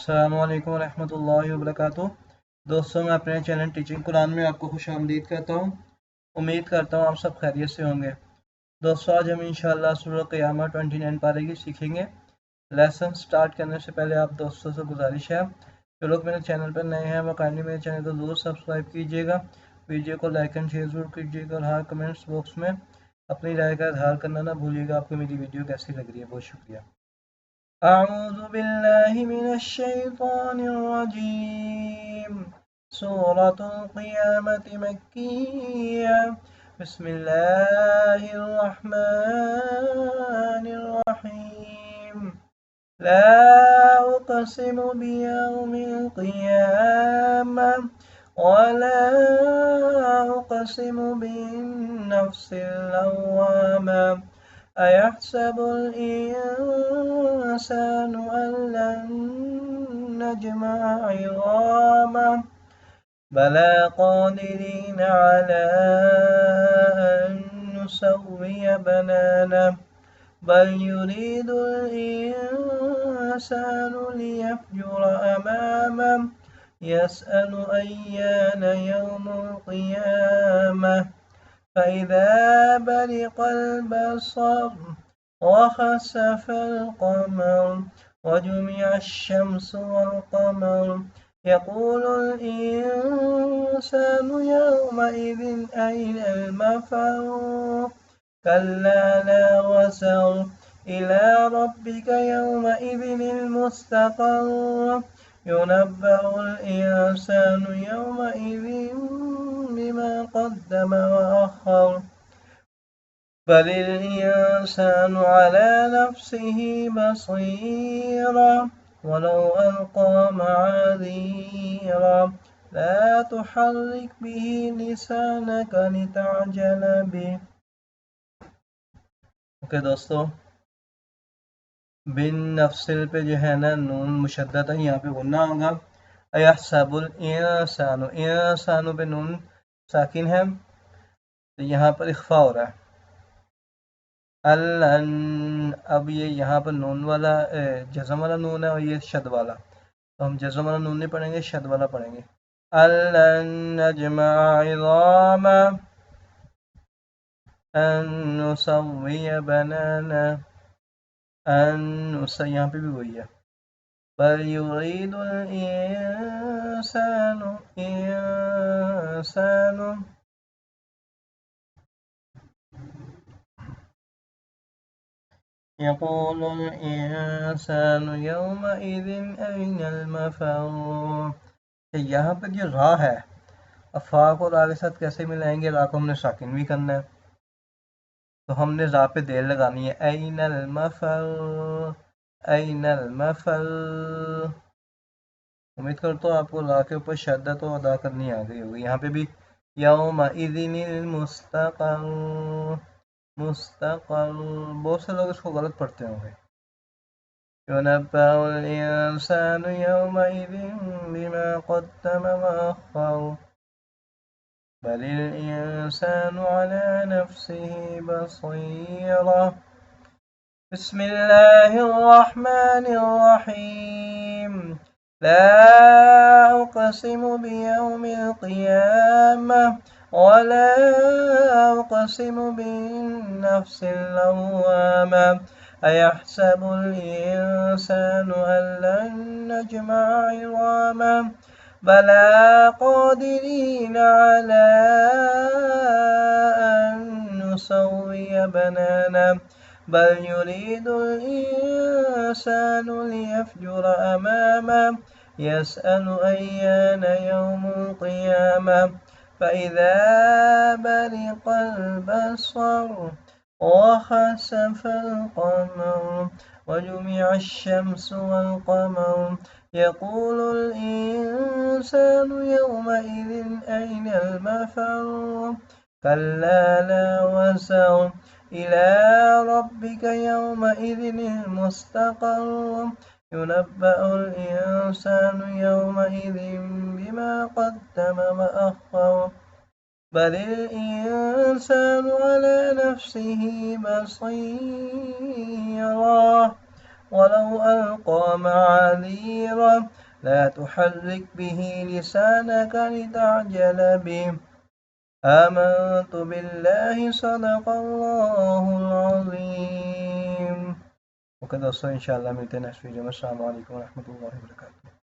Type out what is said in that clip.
अस्सलामुअलैकुम रहमतुल्लाहि वबरकातुहू। दोस्तों, मैं अपने चैनल टीचिंग कुरान में आपको खुश आमदीद कहता हूँ। उम्मीद करता हूँ आप सब खैरियत से होंगे। दोस्तों, आज हम इंशाअल्लाह सूरह क़ियामा 29 पारे की सीखेंगे। लेसन स्टार्ट करने से पहले आप दोस्तों से गुजारिश है, जो लोग मेरे चैनल पर नए हैं वो काइंडली मेरे चैनल को ज़रूर सब्सक्राइब कीजिएगा, वीडियो को लाइक एंड शेयर ज़रूर कीजिएगा और हाँ, कमेंट्स बॉक्स में अपनी राय का इजहार करना ना भूलिएगा। आपको मेरी वीडियो कैसी लग रही है। बहुत शुक्रिया। أعوذ بالله من الشيطان الرجيم. سورة القيامة مكية. بسم الله الرحمن الرحيم. لا أقسم بيوم القيامة ولا أقسم بالنفس اللوامة. أيحسب الإنسان أن لن نجمع عظامه بلى قادرين على أن نسوي بنانه بل يريد الإنسان ليفجر أمامه يسأل أيان يوم القيامة فإذا برق البصر وخسف القمر وجمع الشمس والقمر يقول الإنسان يومئذ أين المفر كلا لا وزر إلى ربك يومئذ المستقر ينبأ الإنسان يومئذ بما قدم وأخر بل الإنسان على نفسه بصيرا ولو ألقى معاذيرا لا تحرك به لسانك لتعجل به. ओके दोस्तों, बिन नफ्सिल पे जो है ना नून मुशद्दद है, यहाँ पे गुन्ना होगा। अयहसबुल इंसानु, इंसानु पे नून साकिन है तो यहाँ पर इख्फा हो रहा है। अल्लन, अब ये यहाँ पर नून वाला जज़म वाला नून है और ये शद वाला, तो हम जज़म वाला नून नहीं पढ़ेंगे, शद वाला पढ़ेंगे। अल्लन नजमा इज़ामा अन नुसव्विय बनाना, यहाँ पे भी वही है। बल युरीदुल इंसानु यक़ूलुल इंसानु यौमइज़ अयनल मफ़र। यहाँ पर जो रा है, अफ़ा को रा के साथ कैसे मिलाएंगे? रा को हमने साकिन भी करना है, तो हमने रा पे देर लगानी है। अयनल मफ़र, अयनल मफ़र। उम्मीद करता हूँ आपको रा के ऊपर शद्दत तो अदा करनी आ गई होगी। यहाँ पे भी यौमइज़िनिल मुस्तक़र, मुस्तक़र, बहुत से लोग इसको गलत पढ़ते होंगे। युनब्बअुल इंसानु यौमइज़िन बिमा क़द्दम वअख़र बलिल इंसानु अला नफ्सिहि बसीरा। बिस्मिल्लाहिर रहमानिर रहीम। ला उक़सिमु बियौमिल क़ियामह वला उक़सिमु बिन्नफ्सिल लव्वामा अयहसबुल इंसानु अन लन नजमअ इज़ामह बला क़ादिरीन अला अन नुसव्विय बनानह बल युरीदुल इंसानु लियफ़जुर अमामह यसअलु अय्यान यौमुल क़ियामह फ़इज़ा बरिक़ल बसर وخسف القمر وجمع الشمس والقمر يقول الإنسان يومئذ أين المفر كلا لا وزر إلى ربك يومئذ المستقر ينبأ الإنسان يومئذ بما قدم وأخر بل الإنسان على نفسه بصيرا ولو ألقى معاذيره لا تحرك به لسانك لتعجل به آمنت بالله صدق الله العظيم. ओके दोस्तों, इंशाल्लाह मिलते हैं नेक्स्ट वीडियो में। अस्सलाम वालेकुम रहमतुल्लाहि व बरकातुहू।